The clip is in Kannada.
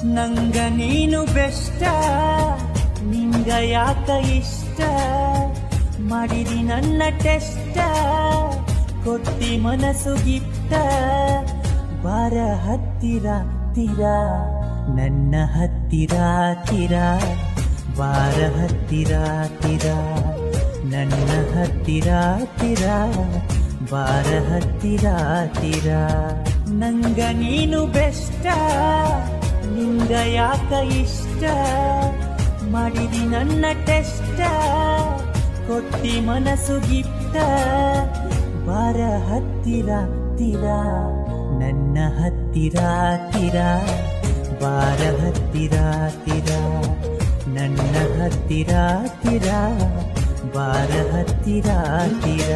ನಂಗ ನೀನು ಬೆಷ್ಟ ನಿಂಗ ಯಾಕ ಇಷ್ಟ ಮಾಡಿದಿ ನನ್ನ ಟೆಷ್ಟ ಕೊಟ್ಟಿ ಮನಸ್ಸು ಗಿಟ್ಟ ಬಾರ ಹತ್ತಿರ ತೀರ ನನ್ನ ಹತ್ತಿರ ತೀರ ಬಾರ ಹತ್ತಿರ ತೀರ ನನ್ನ ಹತ್ತಿರ ತೀರ ಬಾರ ಹತ್ತಿರ ತೀರ ನಂಗ ನೀನು ಬೆಷ್ಟ ನಿಂಗ ಯಾಕ ಇಷ್ಟ ಮಾಡಿದಿ ನನ್ನ ಟೆಷ್ಟ ಕೊಟ್ಟಿ ಮನಸ್ಸು ಗಿಟ್ಟ ಬಾರ ಹತ್ತಿರ ತೀರ ನನ್ನ ಹತ್ತಿರ ತೀರ ಬಾರ ಹತ್ತಿರ ತೀರ ನನ್ನ ಹತ್ತಿರ ತೀರ ಬಾರ ಹತ್ತಿರ ತೀರ